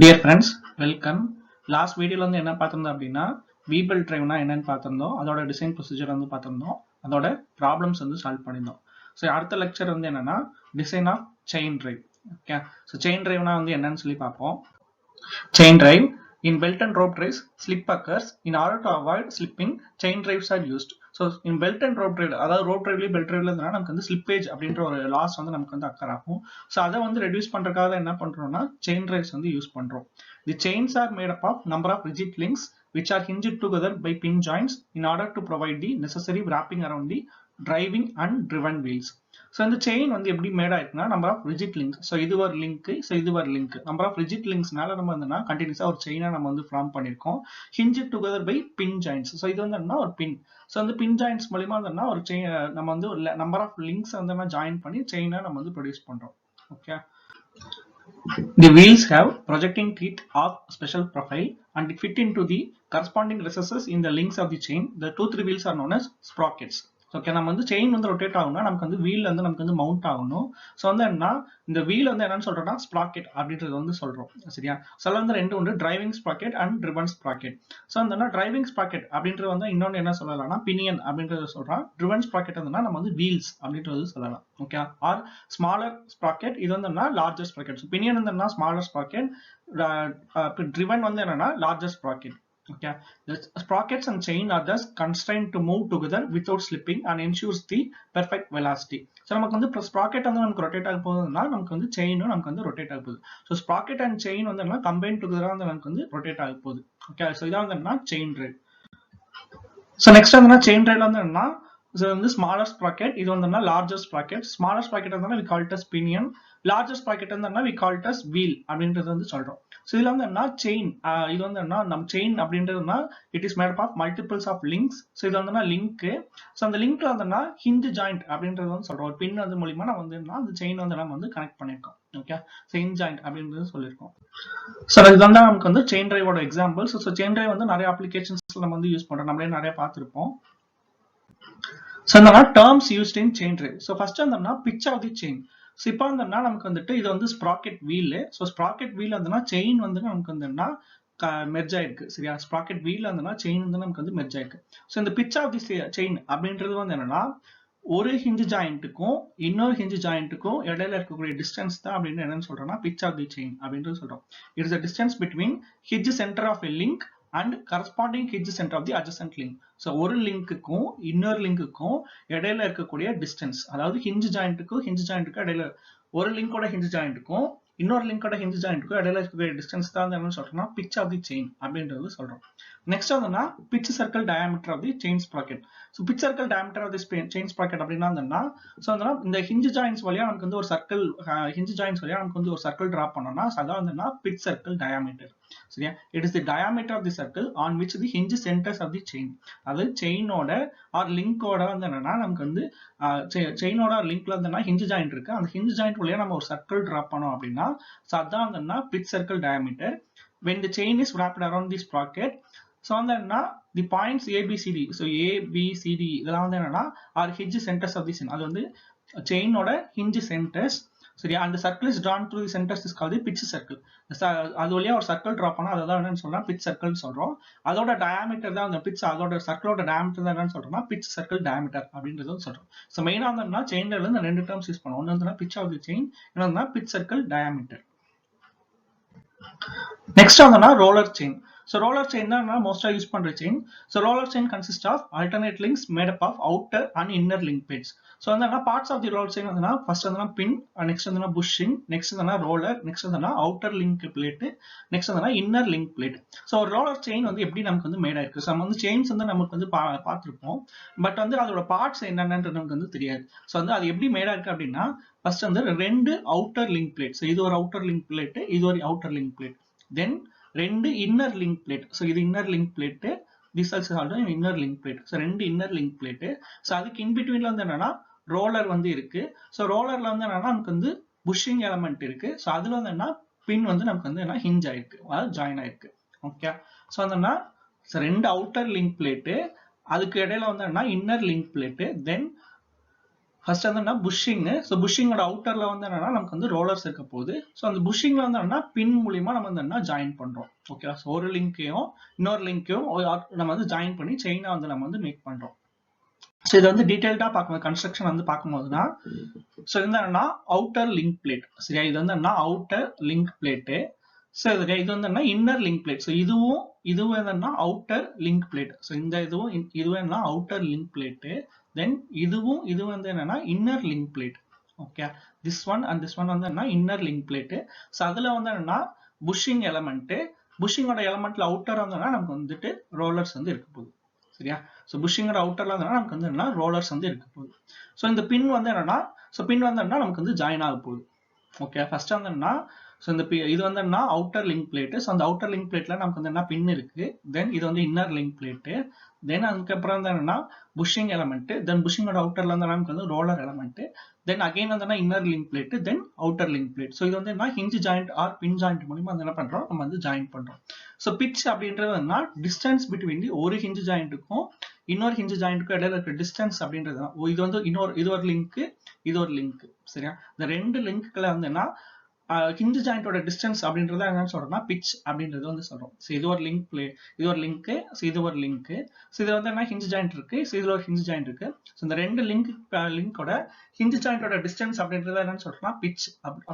Dear friends, welcome. Last video வந்து என்ன பார்த்திருந்தோம் அப்படின்னா V-belt driveனா என்னன்னு பார்த்திருந்தோம். அதோட டிசைன் ப்ரொசீஜர் வந்து பார்த்திருந்தோம். அதோட ப்ராப்ளம்ஸ் வந்து சால்வ் பண்ணியிருந்தோம். ஸோ அடுத்த லெக்சர் வந்து என்னன்னா design of chain drive. Okay, so chain டிரைவ்னா வந்து என்னன்னு சொல்லி பார்ப்போம். Chain drive. In belt and rope drives, slip occurs. In order to avoid slipping, chain drives are used. So in belt and rope drive, அதாவது rope driveலயும் belt driveல இருந்தா நமக்கு வந்து slippage அப்படின்ற ஒரு லாஸ் வந்து நமக்கு வந்து occur ஆகும். ஸோ அதை வந்து ரெடியூஸ் பண்றதுக்காக என்ன பண்றோம்னா chain drives வந்து யூஸ் பண்றோம். The chains are made up of number of rigid links which are hinged together by pin joints in order to provide the necessary wrapping around the driving and driven wheels. So இந்த செயின் வந்து எப்படி made ஆயிருக்குன்னா number of rigid link. So இது ஒரு link, so இது ஒரு link. Number of rigid லிங்க்ஸ்னால நம்ம வந்து கண்டினியூஸா ஒரு செயினா நம்ம வந்து ஃபார்ம் பண்ணிருக்கோம். Hinge together by pin joins. So இது வந்து ஒரு பின். ஸோ அந்த பின் ஜாயின்ஸ் மூலியமா வந்து ஒரு செயின் நம்ம வந்து ஒரு நம்பர் ஆஃப் லிங்க்ஸ் வந்து ஜாயின் பண்ணி செயினா நம்ம வந்து ப்ரொடியூஸ் பண்றோம். Okay. The wheels have projecting teeth of special profile and fit into the corresponding recesses in the links of the chain. The two three wheels are known as sprockets. Okay, நம்ம வந்து chain வந்து rotate ஆகும்னா நமக்கு வந்து wheel வந்து நமக்கு வந்து mount ஆகணும். ஸோ வந்து என்ன இந்த வீல் வந்து என்னன்னு சொல்றோம்னா ஸ்ப்ராக்கெட் அப்படின்றது வந்து சொல்றோம். சரியா? ஸோ வந்து ரெண்டு உண்டு, driving sprocket and ரிவன் sprocket. So வந்து டிரைவிங் ஸ்ப்ராக்கெட் அப்படின்றது வந்து இன்னொன்று என்ன சொல்லலாம்னா பினியன் அப்படின்றத சொல்றோம். ரிவன் ஸ்ப்ராக்கெட் வந்து நம்ம வந்து வீல்ஸ் அப்படின்றது சொல்லலாம். ஓகே, ஆர் ஸ்மாலர் ஸ்ப்ராக்கெட், இது வந்து லார்ஜர் ஸ்ப்ராக்கெட். ஸோ பினியன் வந்து ஸ்மாலர் ஸ்ப்ராக்கெட், ட்ரிவன் வந்து என்னன்னா larger sprocket. Okay, the sprockets and chain are thus constrained to move together without slipping and ensures the perfect velocity. So நமக்கு வந்து sprocket வந்து நமக்கு rotate ஆக போகுதுன்னா நமக்கு வந்து செயினும் நமக்கு வந்து ரொட்டேட் ஆக போகுது. ஸோ ஸ்ப்ராக்கெட் அண்ட் செயின் வந்து கம்பைன் டுகெதரா வந்து நமக்கு வந்து ரொட்டேட் ஆக போகுது. ஓகே, ஸோ இதான் வந்து செயின் டிரைவ். ஸோ நெக்ஸ்ட் வந்து செயின் டிரைவ்ல வந்து என்னன்னா இது வந்து ஸ்மாலர் ஸ்ப்ராக்கெட், இது வந்து லார்ஜர் ஸ்ப்ராக்கெட். ஸ்மாலர் ஸ்ப்ராக்கெட் வந்து we call it as pinion, larger sprocket வந்து we call it as wheel அப்படின்றது வந்து சொல்றோம். ஸோ இதுல வந்து என்ன செயின், இது வந்து என்ன நம்ம செயின் அப்படின்றதுனா it is made up of multiples of links. So இது வந்து லிங்க். ஸோ அந்த லிங்க்ல வந்து ஹிஞ்ச் ஜாயிண்ட் அப்படின்றது வந்து சொல்றோம். ஒரு பின் வந்து மூலியமா நம்ம வந்து அந்த செயின் வந்து நம்ம வந்து கனெக்ட் பண்ணிருக்கோம். ஓகே, ஸோ ஹிஞ்ச் ஜாயிண்ட் அப்படின்றது சொல்லியிருக்கோம். ஸோ இதுதான் நமக்கு வந்து செயின் டிரைவோட எக்ஸாம்பிள். ஸோ செயின் டிரைவ் வந்து நிறைய அப்ளிகேஷன்ஸ்ல நம்ம வந்து யூஸ் பண்றோம், நம்மளே நிறைய பார்த்திருப்போம். ஸோ இந்த terms used in chain drive. So first வந்து pitch of the chain. So இப்போ வந்து நமக்கு வந்துட்டு இது வந்து sprocket wheel. So sprocket wheel வந்து செயின் வந்து நமக்கு வந்து மெர்ஜ் ஆயிருக்கு. சரியா? ஸ்ப்ராக்கெட் வீல் வந்து செயின் வந்து நமக்கு வந்து மெர்ஜ் ஆயிருக்கு. ஸோ இந்த பிச் ஆஃப் தி செயின் அப்படின்றது வந்து என்னன்னா ஒரு ஹிஞ்ச் ஜாயிண்ட்டுக்கும் இன்னொரு ஹிஞ்ச் ஜாயிண்ட்டுக்கும் இடையில இருக்கக்கூடிய டிஸ்டன்ஸ் தான் அப்படின்னு என்னன்னு சொல்றோம்னா பிச் ஆஃப் தி செயின் அப்படின்றது சொல்றோம். It is the distance between hinge centre of a link and corresponding hinge center of the adjacent link. So ஒரு லிங்க்குக்கும் இன்னொரு லிங்க்குக்கும் இடையில இருக்கக்கூடிய டிஸ்டன்ஸ், அதாவது ஹிஞ்ச் ஜாயிண்ட்டுக்கும் இடையில ஒரு லிங்கோட ஹிஞ்ச் ஜாயிண்ட்டுக்கும் இன்னொரு லிங்கோட ஹிஞ்ச் ஜாயிண்ட்டுக்கும் இடையில இருக்கக்கூடிய டிஸ்டன்ஸ் தான் என்னன்னு சொல்றோம்னா பிச் ஆஃப் தி செயின் அப்படின்றது சொல்றோம். நெக்ஸ்ட் வந்து pitch circle diameter of the chain sprocket. So pitch circle diameter of the chain sprocket அப்படின்னா ஸோ இந்த ஹிஞ்ச் ஜாயின்ஸ் வழியா நமக்கு வந்து ஒரு சர்க்கிள், ஹிஞ்ச் ஜாயின்ஸ் வழியா நமக்கு வந்து ஒரு சர்க்கிள் டிரா பண்ணோம்னா அதான் வந்து பிச் சர்க்கிள் டயாமீட்டர். சரியா? It is the diameter of the circle on which the hinge centres of the chain. அதாவது செயினோட ஆர் லிங்கோட வந்து என்னன்னா நமக்கு வந்து செயினோட லிங்க்ல வந்து ஹிஞ்ச் ஜாயிண்ட் இருக்கு. அந்த ஹிஞ்ச் ஜாயிண்ட் வழியா நம்ம ஒரு சர்க்கிள் டிரா பண்ணோம் அப்படின்னா அதான் வந்து pitch circle diameter. when the chain is wrapped around the sprocket, so வந்து என்னன்னா the points ABCD, so ABCD இதெல்லாம் வந்து என்னன்னா are hinge centers of the chain. அது வந்து செயினோட hinge centers. சரியா? அந்த circle is drawn through the centers is called the pitch circle. அது வழியா ஒரு சர்க்கிள் டிரா பண்ணா அதான் என்னன்னு சொல்றோம் pitch circle சொல்றோம். அதோட டயாமீட்டர் தான் அந்த pitch, அதோட சர்க்கிளோட டயாமீட்டர் தான் என்னன்னு சொல்றோம்னா pitch circle diameter அப்படின்றது சொல்றோம். ஸோ மெயினா வந்து செயின் டிரைவ்ல இந்த ரெண்டு டேர்ம்ஸ் யூஸ் பண்ணுவோம். ஒன்னு வந்து pitch of the chain, இன்னொன்னு pitch circle diameter. Next வந்து roller chain. So roller chain தான் மோஸ்டா யூஸ் பண்ற chain. So roller chain consists of alternate links made up of outer and inner link plates. So வந்து parts of the roller chain வந்து first வந்து pin, next வந்து bushing, next வந்து roller, next வந்து outer link plate, next வந்து inner link plate. So roller chain வந்து எப்படி நமக்கு வந்து மேட் ஆயிருக்கு. So நம்ம வந்து செயின்ஸ் வந்து நமக்கு வந்து பார்த்திருப்போம், பட் வந்து அதோட பார்ட்ஸ் என்னென்னன்றது நமக்கு வந்து தெரியாது. ஸோ வந்து அது எப்படி மேட் ஆயிருக்கு அப்படின்னா ஃபர்ஸ்ட் வந்து ரெண்டு அவுட்டர் லிங்க் பிளேட். ஸோ இது ஒரு அவுட்டர் லிங்க் பிளேட், இது ஒரு அவுட்டர் லிங்க் பிளேட். தென் ரெண்டு இன்னர் லிங்க் பிளேட். ஸோ இது inner link plate, this also called inner link plate. So ரெண்டு இன்னர் லிங்க் பிளேட். ஸோ அதுக்கு இன்பிட்வீன்ல வந்து என்னன்னா ரோலர் வந்து இருக்கு. ஸோ ரோலர்ல வந்து என்னன்னா நமக்கு வந்து புஷிங் எலமெண்ட் இருக்கு. ஸோ அதுல வந்து என்ன பின் வந்து நமக்கு வந்து என்ன ஹிஞ்ச் ஆயிருக்கு, அதாவது ஜாயின் ஆயிருக்கு. ஓகே, ஸோ வந்து ரெண்டு அவுட்டர் லிங்க் பிளேட், அதுக்கு இடையில வந்து என்ன inner link plate, then first வந்து என்ன புஷிங். ஸோ புஷிங்கோட அவுட்டர்ல வந்து என்னன்னா நமக்கு வந்து ரோலர்ஸ் இருக்க போகுது. ஸோ அந்த புஷிங்ல வந்து என்னன்னா பின் மூலியமா நம்ம வந்து என்ன ஜாயின் பண்றோம். ஓகே, ஸோ ஒரு லிங்கையும் இன்னொரு லிங்கையும் நம்ம வந்து ஜாயின் பண்ணி செயினா வந்து நம்ம வந்து மேக் பண்றோம். ஸோ இதை வந்து டீடைல்டா பார்க்கணும். கன்ஸ்ட்ரக்ஷன் வந்து பார்க்கும்போதுனா ஸோ இது என்னன்னா அவுட்டர் லிங்க் பிளேட். சரியா, இது வந்து என்ன அவுட்டர் லிங்க் பிளேட்டு. ஸோ இது வந்து என்ன இன்னர் லிங்க் பிளேட். ஸோ இதுவும் என்னன்னா அவுட்டர் லிங்க் பிளேட். ஸோ இந்த இதுவும் என்ன அவுட்டர் லிங்க் பிளேட்டு. தென் இது வந்து என்னன்னா inner link plate. Okay, this one and this one வந்து என்ன இன்னர் லிங்க் பிளேட்டு. ஸோ அதுல வந்து என்னன்னா புஷிங் எலமெண்ட். புஷிங்கோட எலமெண்ட்ல அவுட்டர் வந்து நமக்கு வந்துட்டு ரோலர்ஸ் வந்து இருக்க போகுது. சரியா, ஸோ புஷிங்கோட அவுட்டர்ல வந்து நமக்கு வந்து என்ன ரோலர்ஸ் வந்து இருக்க போகுது. ஸோ இந்த பின் வந்து என்னன்னா நமக்கு வந்து ஜாயின் ஆக போகுது. ஓகே, ஃபர்ஸ்ட் வந்து என்னன்னா ஸோ இந்த இது வந்து என்ன அவுட்டர் லிங்க் பிளேட்டு. ஸோ அந்த அவுட்டர் லிங்க் பிளேட்ல நமக்கு வந்து என்ன பின் இருக்கு. தென் இது வந்து இன்னர் லிங்க் பிளேட்டு. தென் அதுக்கப்புறம் வந்து என்னன்னா புஷிங் எலமெண்ட். தென் புஷிங்கோட அவுட்டர்ல வந்து நமக்கு வந்து ரோலர் எலமெண்ட். தென் அகைன் வந்து இன்னர் லிங்க் பிளேட். தென் அவுட்டர் லிங்க் பிளேட். ஸோ இது வந்து என்ன ஹிஞ்ச் ஜாயிண்ட் ஆர் பின் ஜாயிண்ட் மூலமா வந்து என்ன பண்றோம் நம்ம வந்து ஜாயின் பண்றோம். ஸோ பிட்ச் அப்படின்றது என்ன டிஸ்டன்ஸ் பிட்வீன் ஒரு ஹிஞ்ச் ஜாயிண்ட்டுக்கும் இன்னொரு ஹிஞ்ச் ஜாயிண்ட்டுக்கும் இடையில இருக்க டிஸ்டன்ஸ் அப்படின்றது தான். இது வந்து இது ஒரு லிங்க், இது ஒரு லிங்க். சரியா, இந்த ரெண்டு லிங்க்ல வந்து என்ன ஹிஞ்ச் ஜாயிண்டோட டிஸ்டன்ஸ் அப்படின்றத என்னன்னு சொல்றோம்னா பிட்ச் அப்படின்றது வந்து சொல்றோம். ஸோ இது ஒரு லிங்க் இது ஒரு லிங்க், ஸோ இது ஒரு லிங்க். ஸோ இது வந்து என்ன ஹிஞ்ச் ஜாயிண்ட் இருக்கு, ஸோ இதுல ஒரு ஹிஞ்ச் ஜாயிண்ட் இருக்கு. ஸோ இந்த ரெண்டு லிங்கோட ஹிஞ்ச் ஜாயிண்டோட டிஸ்டன்ஸ் அப்படின்றத என்னன்னு சொல்றோம்னா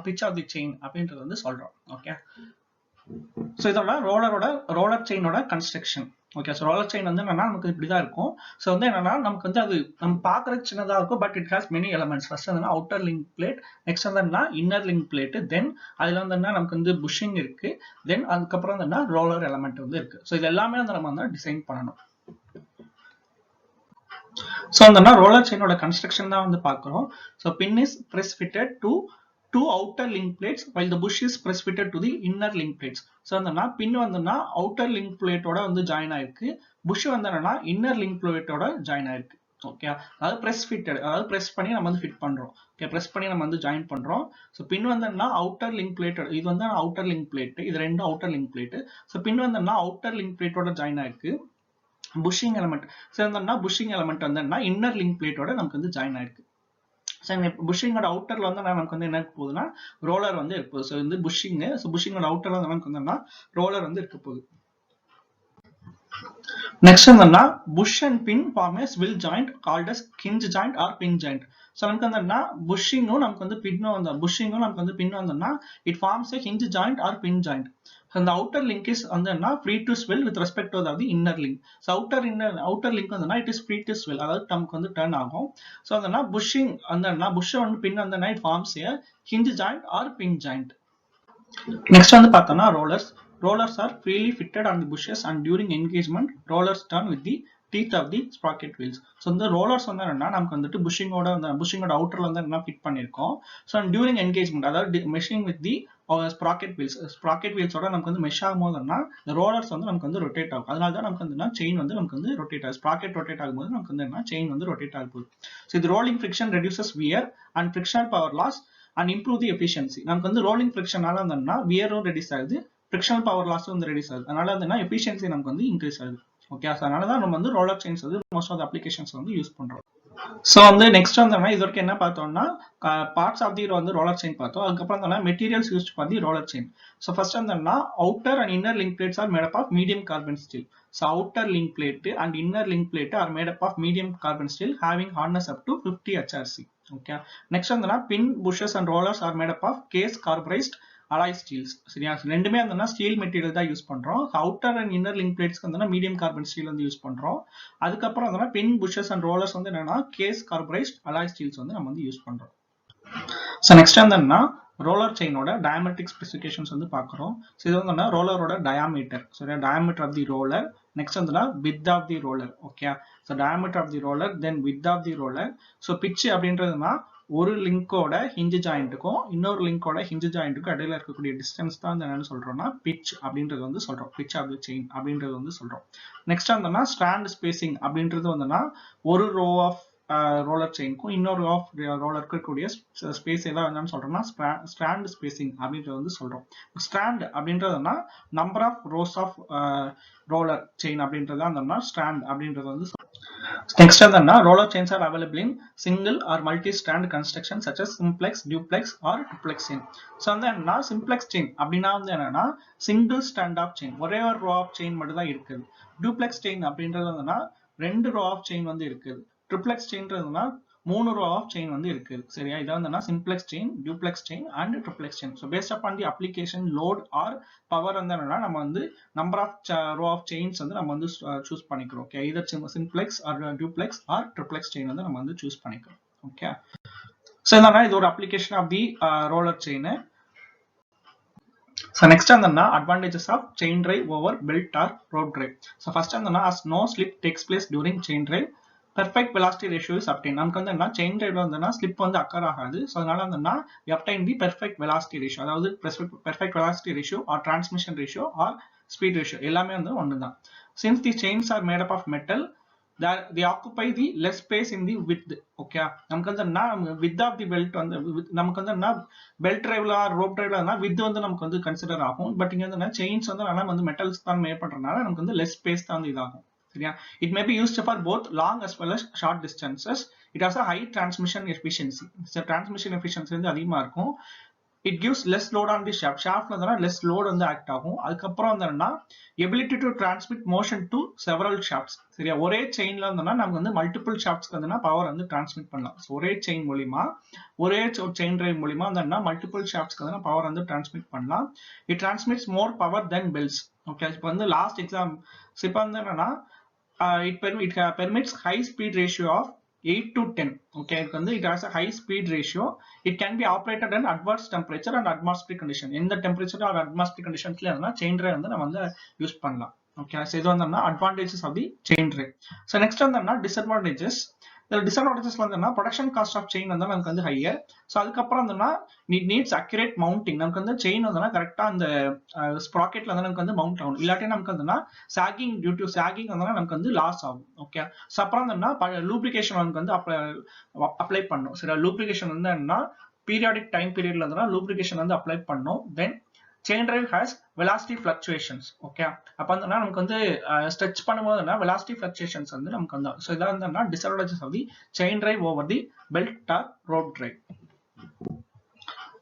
பிட்ச் ஆஃப் தி செயின் அப்படின்றது வந்து சொல்றோம். ஓகே, ஸோ இதோட ரோலர் செயினோட construction. Okay, so roller chain வந்து என்னன்னா நமக்கு இப்படிதான் இருக்கும். ஸோ வந்து என்னன்னா நமக்கு வந்து அது நம்ம பாக்குறதுக்கு சின்னதா இருக்கும், but it has many elements. First வந்து அவுட்டர் லிங்க் பிளேட், நெக்ஸ்ட் வந்து இன்னர் லிங்க் பிளேட், தென் அதுல வந்து நமக்கு வந்து புஷிங் இருக்கு, தென் அதுக்கப்புறம் வந்து ரோலர் எலமெண்ட் வந்து இருக்கு. ஸோ இது எல்லாமே வந்து நம்ம வந்து டிசைன் பண்ணணும். ஸோ அந்த ரோலர் செயினோட கன்ஸ்ட்ரக்ஷன் தான் வந்து பார்க்குறோம். So pin is press fitted to two outer link plates while the bush is press fitted to the inner link plates. So அந்த பின் வந்து outer link plate ஓட வந்து ஜாயின் ஆயிருக்கு, புஷ் வந்து இன்னர் லிங்க் பிளேட்டோட ஜாயின் ஆயிருக்கு. ஓகே, அதாவது press fitted, அதாவது press பண்ணி நம்ம வந்து ஃபிட் பண்றோம். ஓகே, பிரஸ் பண்ணி நம்ம வந்து ஜாயின் பண்றோம். ஸோ பின் வந்து அவுட்டர் லிங்க் பிளேட், இது வந்து அவுட்டர் லிங்க் பிளேட், இது ரெண்டு அவுட்டர் லிங்க் பிளேட். ஸோ பின் வந்து அவுட்டர் லிங்க் பிளேட்டோட ஜாயின் ஆயிருக்கு. புஷிங் எலமெண்ட் புஷிங் எலமெண்ட் வந்து இன்னர் லிங்க் பிளேட்டோட நமக்கு வந்து ஜாயின் ஆயிருக்கு. புஷிங்கோட அவுட்டர்ல வந்து நமக்கு வந்து என்ன போகுதுன்னா ரோலர் வந்து இருக்க போகுது. ஸோ வந்து புஷிங்கோட அவுட்டர்ல வந்து நமக்கு வந்து ரோலர் வந்து இருக்க போகுது. நெக்ஸ்ட் என்னன்னா bush and pin form a will joint called as hinge joint or pin joint. So நமக்கு வந்து புஷிங்கும் நமக்கு வந்து பின்னும் வந்து புஷிங்கும் நமக்கு வந்து பின் வந்தோம்னா it forms a hinge joint or pin joint. அந்த அவுட்டர் லிங்க் இஸ் வந்து free to swell with respect to the inner link. So outer link வந்து it is free to swell, அதாவது நமக்கு வந்து டர்ன் ஆகும். ஸோ அந்த pushing அந்த push வந்து பின் வந்து it forms a hinge joint or pin joint. நெக்ஸ்ட் வந்து பார்த்தோம்னா rollers are freely fitted on the bushes and during engagement rollers turn with the teeth of the sprocket wheels. So இந்த rollers வந்து என்னன்னா நமக்கு வந்துட்டு புஷிங்கோட அவுட்டர்ல வந்து என்ன ஃபிட் பண்ணிருக்கோம். ஸோ டியூரிங் என்கேஜ்மெண்ட், அதாவது மெஷிங் வித் தி ஸ்ப்ராக்கெட் வீல்ஸோட நமக்கு வந்து மெஷ் ஆகும் போதுன்னா இந்த ரோலர்ஸ் வந்து நமக்கு வந்து ரொட்டேட் ஆகும். அதனால தான் நமக்கு வந்து செயின் வந்து நமக்கு வந்து ரொட்டேட் ஆகும். ஸ்ப்ராக்கெட் ரொட்டேட் ஆகும்போது நமக்கு வந்து என்ன செயின் வந்து ரொட்டேட் ஆக போகுது. ஸோ இது rolling friction reduces wear and frictional power loss and improve the efficiency. நமக்கு வந்து ரோலிங் ஃபிரிக்ஷனால வந்து வியரும் ரெடியூஸ் ஆகுது, ஃபிரிக்ஷனல் பவர் லாஸும் வந்து ரெடியூஸ் ஆகுது. அதனால வந்து எஃபிஷியன்சி நமக்கு வந்து இன்க்ரீஸ் ஆகுது. ஓகே, அதனால தான் நம்ம வந்து ரோலர் செயின்ஸ் வந்து மோஸ்ட் ஆஃப் தி அப்ளிகேஷன்ஸ் வந்து யூஸ் பண்றோம். ஸோ வந்து நெக்ஸ்ட் வந்து இது வரைக்கும் என்ன பார்த்தோம்னா பார்ட்ஸ் ஆஃப் தி வந்து ரோலர் செயின் பார்த்தோம். அதுக்கப்புறம் மெட்டீரியல்ஸ் யூஸ் பண்ணி ரோலர் செயின். ஸோ ஃபர்ஸ்ட் வந்து outer and inner link plates are made up of medium carbon steel. So outer link plate and inner link plate are made up of medium carbon steel having hardness up to 50 HRC. Okay, next வந்து pin bushes and rollers are made up of case carburized alloy steels. சரியா, ரெண்டுமே வந்து steel material தான் use பண்றோம். Outer and inner link பிளேட்ஸ்க்கு வந்து medium carbon steel வந்து use பண்றோம். அதுக்கப்புறம் வந்து பின் புஷஸ் அண்ட் ரோலர்ஸ் வந்து என்னன்னா கேஸ் கார்பரைஸ்ட் அலாய் ஸ்டீல்ஸ் வந்து நம்ம வந்து யூஸ் பண்றோம். ஸோ நெக்ஸ்ட் வந்து ரோலர் செயினோட டயமெட்ரிக் ஸ்பெசிஃபிகேஷன்ஸ் வந்து பார்க்குறோம். ஸோ இது வந்து ரோலரோட டயாமீட்டர். சரியா, diameter of the roller. Next வந்து width of the roller. Okay, so diameter of the roller, then width of the roller. So pitch அப்படின்றதுனா ஒரு லிங்கோட ஹிஞ்ச் ஜாயிண்ட்டுக்கும் இன்னொரு லிங்கோட ஹிஞ்ச் ஜாயிண்ட்டுக்கும் இடையில இருக்கக்கூடிய டிஸ்டன்ஸ் தான் என்னன்னு சொல்றோம்னா பிட்ச் அப்படின்றது வந்து சொல்றோம். பிட்ச் ஆஃப் தி செயின் அப்படின்றது வந்து சொல்றோம். நெக்ஸ்ட் வந்து ஸ்ட்ராண்ட் ஸ்பேசிங் அப்படின்றது வந்து ஒரு ரோ ஆஃப் ரோலர் செயினுக்கும் இன்னொரு ஆஃப் ரோலருக்கு இருக்கக்கூடிய ஸ்பேஸ் எல்லாம் என்னன்னு சொல்றோம்னா ஸ்ட்ராண்ட் ஸ்பேசிங் அப்படின்றது வந்து சொல்றோம். ஸ்ட்ராண்ட் அப்படின்றதுனா number of rows of roller chain அப்படின்றத ஸ்ட்ராண்ட் அப்படின்றது வந்து Next என்னன்னா roller chains are available in single or multi-strand construction such as simplex, duplex or triplex chain. So வந்து என்னன்னா simplex chain அப்படின்னா வந்து என்னன்னா single strand of chain, ஒரே ஒரு row of chain மட்டும் தான் இருக்குது. Duplex chain அப்படின்றது வந்துன்னா 2 row of chain வந்து இருக்குது. Triplex chainன்றதுன்னா 3 row of chain வந்து இருக்குது. சரியா, இதான் வந்துன்னா simplex chain, duplex chain and triplex chain. So based upon the application load or power வந்து என்னன்னா நம்ம வந்து number of row of chains வந்து நம்ம வந்து choose பண்ணிக்கிறோம். Okay, either simplex or duplex or triplex chain வந்து நம்ம வந்து choose பண்ணிக்கிறோம். Okay, so என்னன்னா இது ஒரு application of the roller chain. So next என்னன்னா advantages of chain drive over belt or rope drive. So first என்னன்னா as no slip takes place during chain drive, perfect velocity ratio is obtained. நமக்கு வந்து என்ன chain drive வந்துன்னா slip வந்து occur ஆகாது. So அதனால வந்துன்னா we obtain the perfect velocity ratio, அதாவது perfect velocity ratio or transmission ratio or speed ratio எல்லாமே வந்து ஒண்ணுதான். Since the chains are made up of metal, they occupy the less space in the width. Okay, நமக்கு வந்து என்ன width of the belt வந்து நமக்கு வந்து என்ன belt driveல rope driveல width வந்து நமக்கு வந்து கன்சிடர் ஆகும். பட் இங்க வந்து chains வந்து நல்லா வந்து மெட்டல்ஸ் தான் மேட் பண்றதுனால நமக்கு வந்து less space தான் வந்து இதாகும். சரியா, it may be used for both long as well as short distances. It has a high transmission efficiency. So transmission efficiency வந்து அதிகமா இருக்கும். It gives less load on the shaft. Shaftல வந்து less load வந்து act ஆகும். அதுக்கப்புறம் வந்து ability to transmit motion to several shafts. சரியா, ஒரே செயின்ல வந்து நமக்கு வந்து மல்டிபிள் ஷாஃப்ட்ஸ்க்கு வந்து பவர் வந்து டிரான்ஸ்மிட் பண்ணலாம். ஒரே செயின் மூலமா ஒரே செயின் டிரைவ் மூலமா வந்து மல்டிபிள் ஷாஃப்ட்ஸ்க்கு வந்து பவர் வந்து டிரான்ஸ்மிட் பண்ணலாம். It transmits more power than belts. Okay, இப்போ வந்து லாஸ்ட் எக்ஸாம் இப்போ வந்து என்னன்னா it permits high speed ratio of 8 to 10. Okay, it has a high speed ratio. It can be operated in adverse temperature and atmospheric condition. In the temperature or atmospheric conditions chain drive வந்து நம்ம வந்து use பண்ணலாம். Okay, so இது வந்து advantages of the chain drive. So next வந்து disadvantages. The disadvantages வந்து production cost of chain வந்து நமக்கு வந்து higher. So அதுக்கப்புறம் வந்து it needs accurate mounting. நமக்கு வந்து chain வந்து கரெக்ட்டா அந்த sprocketல வந்து நமக்கு வந்து மவுண்ட் ஆகணும். இல்லாட்டி நமக்கு வந்து sagging, due to sagging வந்து நமக்கு வந்து லாஸ் ஆகும். ஓகே, சோ அப்புறம் வந்து லூப்ரிகேஷன் வந்து அப்ளை பண்ணனும். சரி, லூப்ரிகேஷன் வந்து என்னன்னா பீரியாடிக் டைம் பீரியட்ல வந்து லூப்ரிகேஷன் வந்து அப்ளை பண்ணனும். தென் chain drive has velocity fluctuations. Okay, அப்ப வந்து நமக்கு வந்து ஸ்ட்ரெச் பண்ணும்போது velocity fluctuations வந்து நமக்கு வந்து சோ இதான் வந்து disadvantages of the chain drive over the belt or rope drive.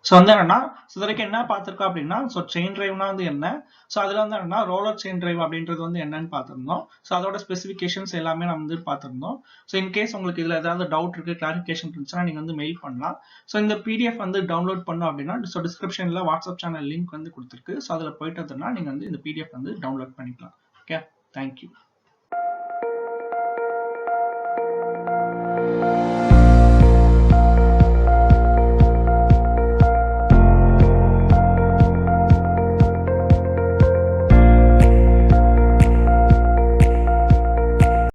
So வந்து என்னன்னா இதுவரைக்கும் என்ன பார்த்திருக்கோம் அப்படின்னா செயின் டிரைவ்னா வந்து என்ன, சோ அதுல வந்து என்னன்னா ரோலர் செயின் டிரைவ் அப்படின்றது வந்து என்னன்னு பார்த்திருந்தோம். சோ அதோட ஸ்பெசிஃபிகேஷன்ஸ் எல்லாமே நம்ம வந்து பார்த்திருந்தோம். சோ இன் கேஸ் உங்களுக்கு இதுல ஏதாவது டவுட் இருக்கு, கிளாரிஃபிகேஷன் இருந்துச்சுன்னா நீங்க வந்து மெயில் பண்ணலாம். சோ இந்த பிடிஎஃப் வந்து டவுன்லோட் பண்ணோம் அப்படின்னா டிஸ்கிரிப்ஷன்ல வாட்ஸ்அப் சேனல் லிங்க் வந்து கொடுத்திருக்கு. சோ அதுல போயிட்டு நீங்க வந்து இந்த பிடிஎஃப் வந்து டவுன்லோட் பண்ணிக்கலாம். Okay, thank you.